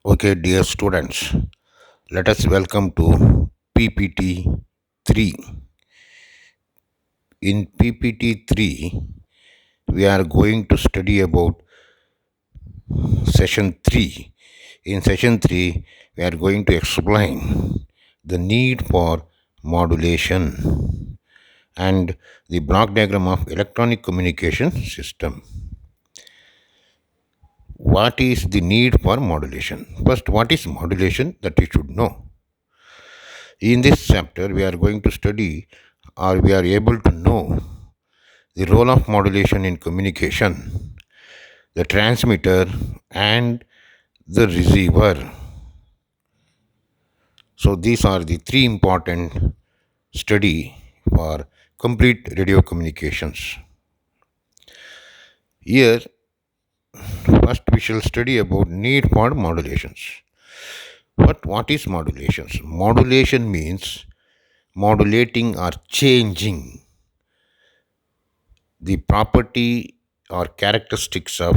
Okay, dear students, let us welcome to PPT 3. In PPT 3, we are going to study about session 3. In session 3, we are going to explain the need for modulation and the block diagram of electronic communication system. What is the need for modulation? First, what is modulation that you should know? In this chapter, we are going to study or we are able to know the role of modulation in communication, the transmitter, and the receiver. So, these are the three important study for complete radio communications. Here, first we shall study about need for modulations. What is modulations? Modulation means modulating or changing the property or characteristics of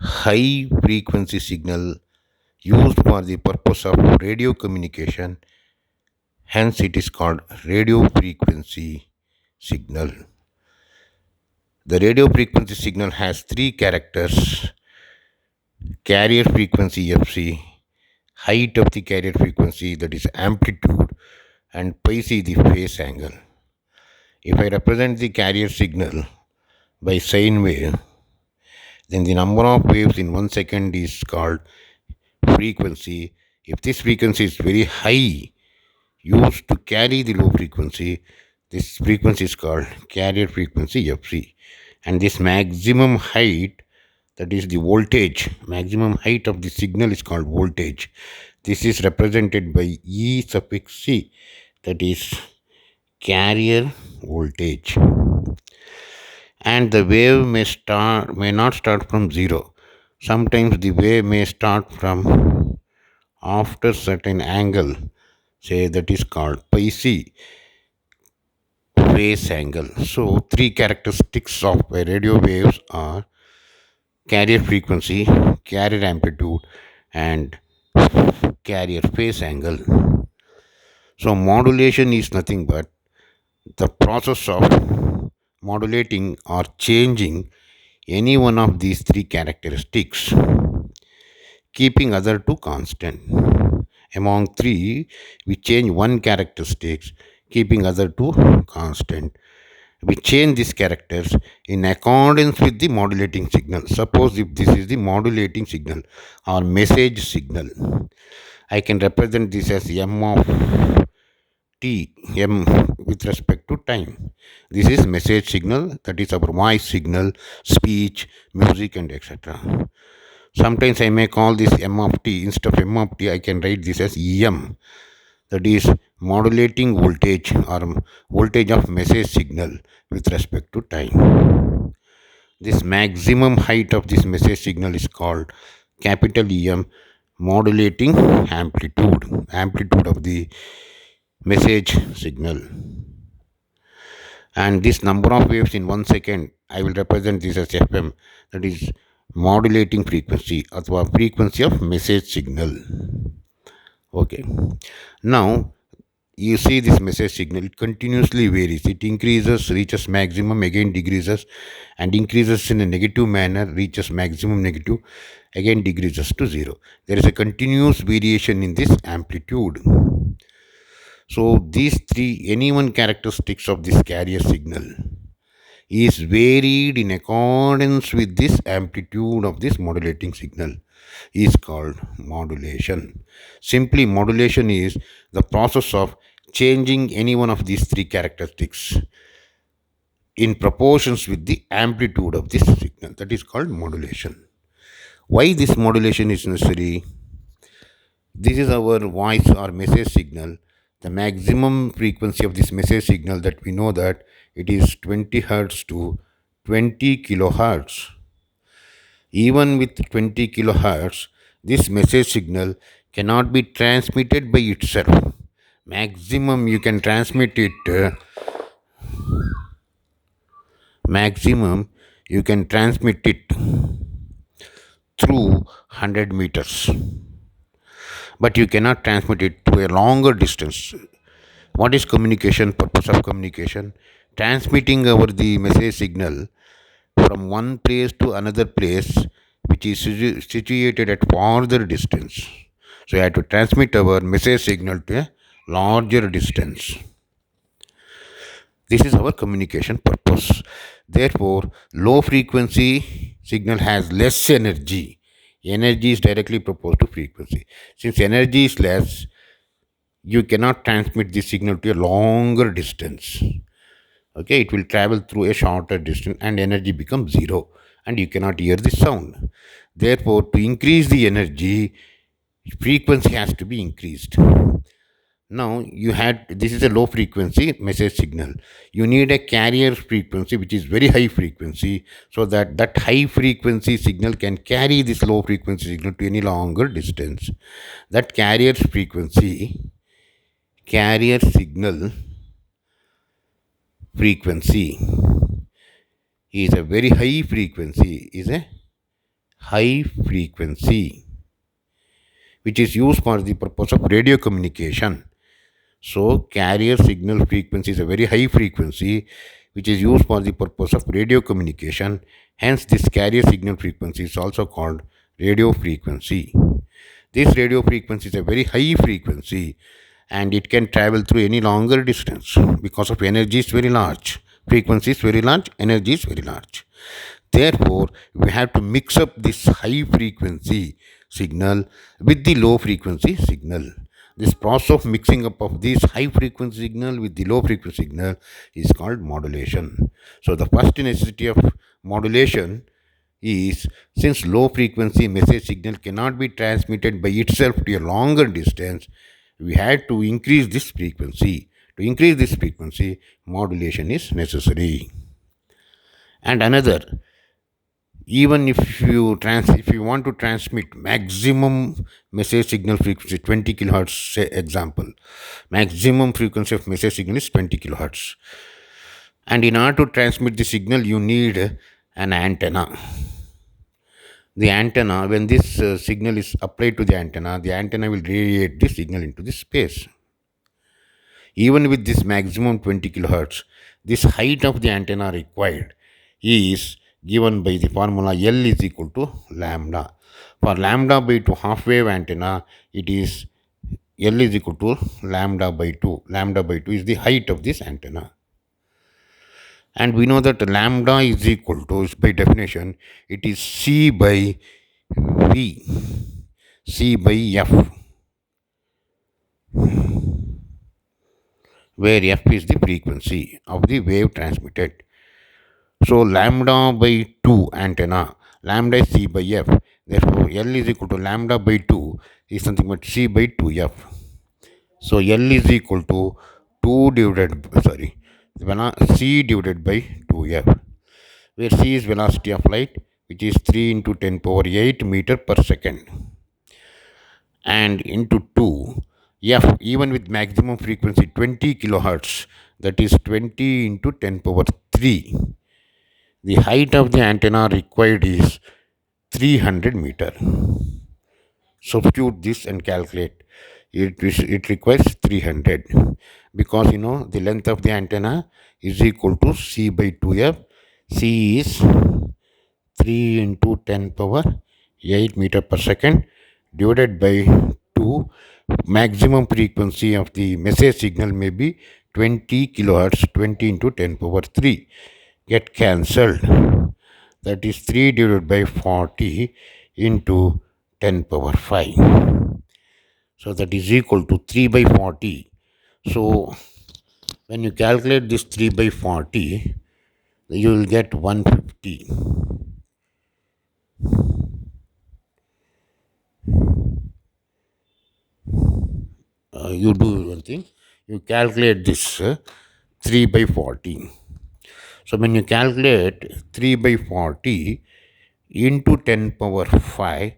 high frequency signal used for the purpose of radio communication, hence it is called radio frequency signal. The radio frequency signal has three characters: carrier frequency fc, height of the carrier frequency, that is amplitude, and pi c, the phase angle. If I represent the carrier signal by sine wave, then the number of waves in 1 second is called frequency. If this frequency is very high, used to carry the low frequency, this frequency is called carrier frequency fc. And this maximum height, that is the voltage, maximum height of the signal is called voltage. This is represented by E suffix c, that is carrier voltage. And the wave may not start from zero. Sometimes the wave may start from after certain angle, say that is called pi c, phase angle. So three characteristics of a radio waves are carrier frequency, carrier amplitude, and carrier phase angle. So modulation is nothing but the process of modulating or changing any one of these three characteristics, keeping other two constant. Among three, we change one characteristics, keeping other two constant. We change these characters in accordance with the modulating signal. Suppose if this is the modulating signal or message signal, I can represent this as m of t, m with respect to time. This is message signal, that is our voice signal, speech, music, and etc. Sometimes I may call this m of t. Instead of m of t, I can write this as em, that is modulating voltage or voltage of message signal with respect to time. This maximum height of this message signal is called capital em, modulating amplitude of the message signal. And this number of waves in 1 second, I will represent this as fm, that is modulating frequency or frequency of message signal. Okay, now you see this message signal, it continuously varies. It increases, reaches maximum, again decreases, and increases in a negative manner, reaches maximum negative, again decreases to zero. There is a continuous variation in this amplitude. So these three, any one characteristics of this carrier signal is varied in accordance with this amplitude of this modulating signal is called modulation. Simply, modulation is the process of changing any one of these three characteristics in proportions with the amplitude of this signal. That is called modulation. Why this modulation is necessary? This is our voice or message signal. The maximum frequency of this message signal, that we know that it is 20 hertz to 20 kilohertz. Even with 20 kilohertz, this message signal cannot be transmitted by itself. Maximum you can transmit it. Maximum you can transmit it through 100 meters, but you cannot transmit it to a longer distance. What is communication? Purpose of communication: transmitting over the message signal from one place to another place which is situated at farther distance. So you have to transmit our message signal to a larger distance. This is our communication purpose. Therefore, low frequency signal has less energy. Energy is directly proportional to frequency. Since energy is less, you cannot transmit the signal to a longer distance. Okay, it will travel through a shorter distance and energy becomes zero and you cannot hear the sound. Therefore, to increase the energy, frequency has to be increased. Now you had, this is a low frequency message signal. You need a carrier frequency which is very high frequency, so that that high frequency signal can carry this low frequency signal to any longer distance. That carrier signal frequency is a very high frequency, is a high frequency which is used for the purpose of radio communication. So, carrier signal frequency is a very high frequency which is used for the purpose of radio communication. Hence, this carrier signal frequency is also called radio frequency. This radio frequency is a very high frequency and it can travel through any longer distance because of energy is very large. Frequency is very large, energy is very large. Therefore, we have to mix up this high frequency signal with the low frequency signal. This process of mixing up of this high frequency signal with the low frequency signal is called modulation. So, the first necessity of modulation is, since low frequency message signal cannot be transmitted by itself to a longer distance, we had to increase this frequency. To increase this frequency, modulation is necessary. And another, even if you want to transmit maximum message signal frequency 20 kilohertz, say example, maximum frequency of message signal is 20 kilohertz, and in order to transmit the signal you need an antenna. The antenna, when this signal is applied to the antenna will radiate the signal into the space. Even with this maximum 20 kilohertz, this height of the antenna required is given by the formula L is equal to lambda. For lambda by 2 half wave antenna, it is L is equal to lambda by 2. Lambda by 2 is the height of this antenna. And we know that lambda is equal to, by definition, it is C by V, C by F, where F is the frequency of the wave transmitted. So lambda by 2 antenna, lambda is C by F. Therefore, L is equal to lambda by 2 is something but C by 2F. So L is equal to 2 divided, C divided by 2F, where C is velocity of light, which is 3 into 10 power 8 meter per second, and into 2 F, even with maximum frequency 20 kilohertz, that is 20 into 10 power 3. The height of the antenna required is 300 meter. Substitute this and calculate. It requires 300, because the length of the antenna is equal to C by 2F. C is 3 into 10 power 8 meter per second divided by 2. Maximum frequency of the message signal may be 20 kilohertz. 20 into 10 power 3 get cancelled. That is 3 divided by 40 into 10 power 5. So that is equal to 3 by 40. So when you calculate this 3 by 40, you will get 150. You do one thing, you calculate this 3 by 40. So when you calculate 3 by 40 into 10 power 5,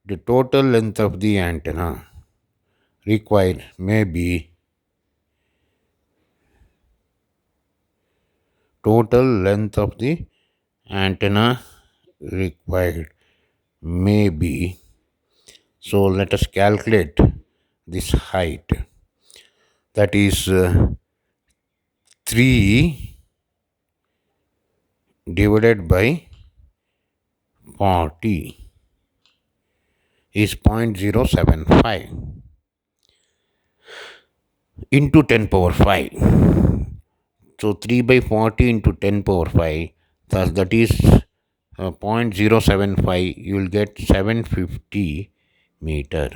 the total length of the antenna required may be, total length of the antenna required may be So let us calculate this height. That is 3 divided by 40 is 0.075 into 10 power 5. So 3 by 40 into 10 power 5, thus that is 0.075, you will get 750 meter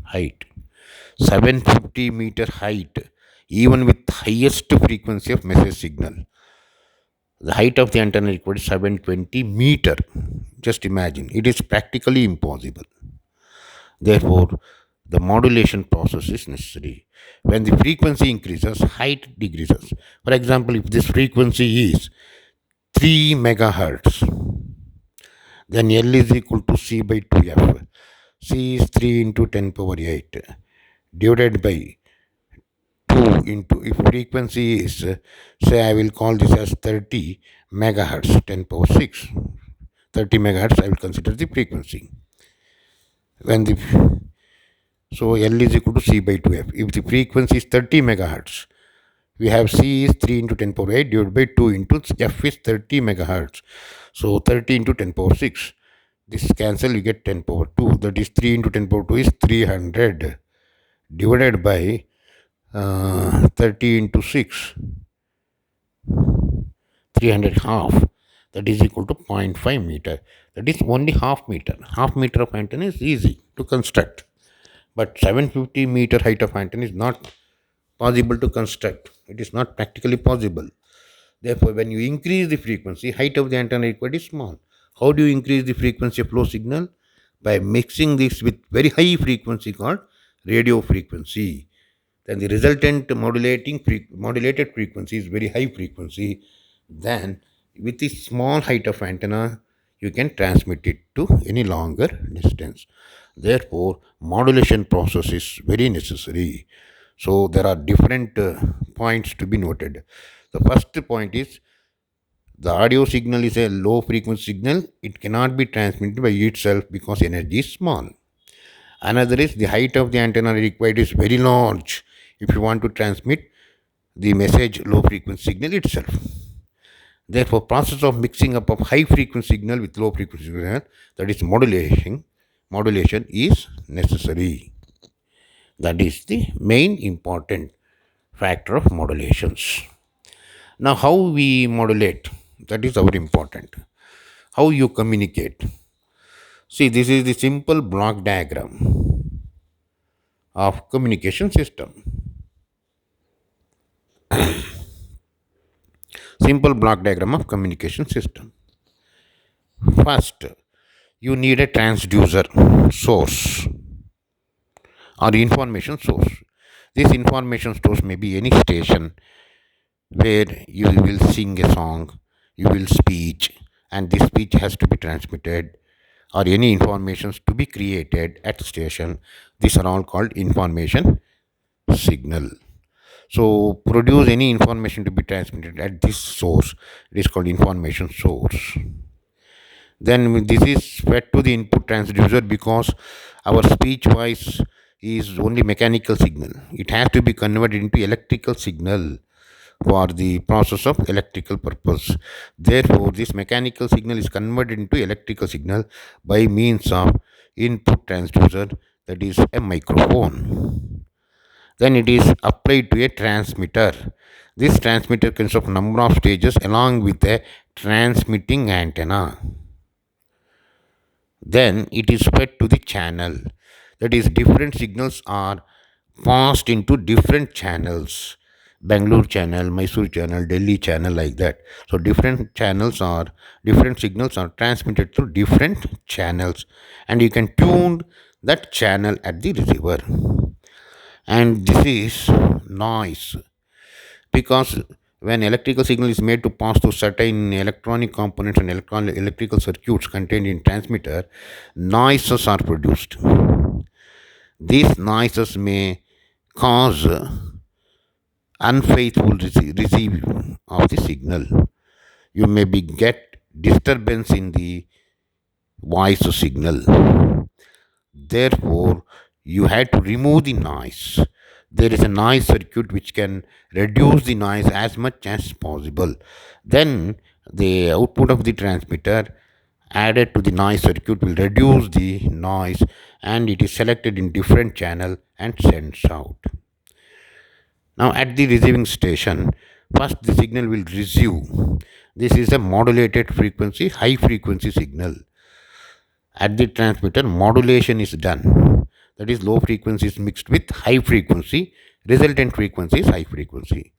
height. 750-meter height, even with highest frequency of message signal. The height of the antenna required 720 meter. Just imagine, it is practically impossible. Therefore, the modulation process is necessary. When the frequency increases, height decreases. For example, if this frequency is 3 megahertz, then L is equal to C by 2F. C is 3 into 10 power 8 divided by 2 into, if frequency is, say I will call this as 30 megahertz, 10 power 6. 30 megahertz I will consider the frequency. When the So L is equal to C by 2F. If the frequency is 30 megahertz, we have C is 3 into 10 power 8 divided by 2 into F is 30 megahertz. So 30 into 10 power 6. This cancel, you get 10 power 2. That is 3 into 10 power 2 is 300 divided by 30 into 6. 300 half. That is equal to 0.5 meter. That is only half meter. Half meter of antenna is easy to construct. But 750 meter height of antenna is not possible to construct. It is not practically possible. Therefore, when you increase the frequency, height of the antenna required is small. How do you increase the frequency of low signal? By mixing this with very high frequency called radio frequency. Then the resultant modulated frequency is very high frequency. Then with the small height of antenna, you can transmit it to any longer distance. Therefore, modulation process is very necessary. So there are different points to be noted. The first point is the audio signal is a low frequency signal. It cannot be transmitted by itself because energy is small. Another is the height of the antenna required is very large if you want to transmit the message low frequency signal itself. Therefore, process of mixing up of high frequency signal with low frequency signal, that is modulation is necessary. That is the main important factor of modulations. Now, how we modulate, that is our important. How you communicate. See, this is the simple block diagram of communication system. Simple block diagram of communication system. First, you need a transducer source or information source. This information source may be any station where you will sing a song, you will speech, and this speech has to be transmitted, or any informations to be created at the station. These are all called information signal. So produce any information to be transmitted at this source. It is called information source. Then this is fed to the input transducer because our speech voice is only mechanical signal. It has to be converted into electrical signal for the process of electrical purpose. Therefore, this mechanical signal is converted into electrical signal by means of input transducer, that is a microphone. Then it is applied to a transmitter. This transmitter consists of number of stages along with a transmitting antenna. Then it is fed to the channel. That is, different signals are passed into different channels. Bangalore channel, Mysore channel, Delhi channel, like that. So different signals are transmitted through different channels, and you can tune that channel at the receiver. And this is noise, because when electrical signal is made to pass through certain electronic components and electrical circuits contained in transmitter, noises are produced. These noises may cause unfaithful receive of the signal. You may get disturbance in the voice signal. Therefore, you had to remove the noise. There is a noise circuit which can reduce the noise as much as possible. Then the output of the transmitter added to the noise circuit will reduce the noise, and it is selected in different channel and sends out. Now at the receiving station, first the signal will receive. This is a modulated frequency, high frequency signal. At the transmitter, modulation is done. That is, low frequency is mixed with high frequency. Resultant frequency is high frequency.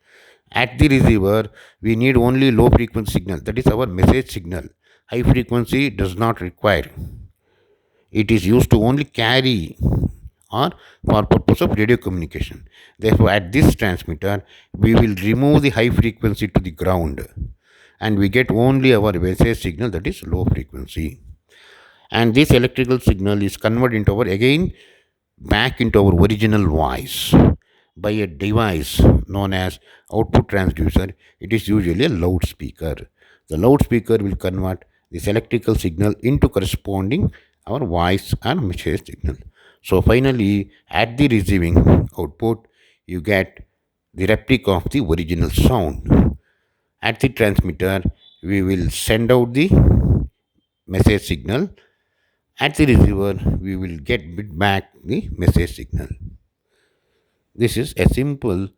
At the receiver, we need only low frequency signal. That is our message signal. High frequency does not require. It is used to only carry or for purpose of radio communication. Therefore, at this transmitter, we will remove the high frequency to the ground, and we get only our message signal, that is low frequency. And this electrical signal is converted into our again back into our original voice by a device known as output transducer. It is usually a loudspeaker. The loudspeaker will convert this electrical signal into corresponding our voice and message signal. So finally, at the receiving output, you get the replica of the original sound. At the transmitter, we will send out the message signal. At the receiver, we will get bit back the message signal. This is a simple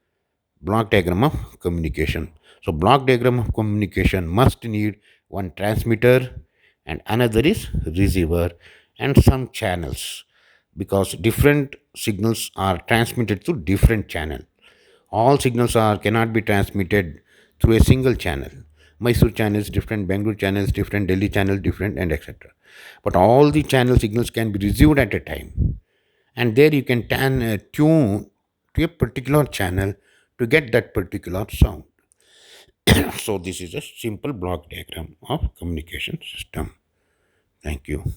block diagram of communication. So block diagram of communication must need one transmitter and another is receiver and some channels, because different signals are transmitted through different channel. All signals are cannot be transmitted through a single channel. Mysore channel is different, Bangalore channel is different, Delhi channel different, and etc. But all the channel signals can be received at a time, and there you can tune to a particular channel to get that particular sound. So this is a simple block diagram of communication system. Thank you.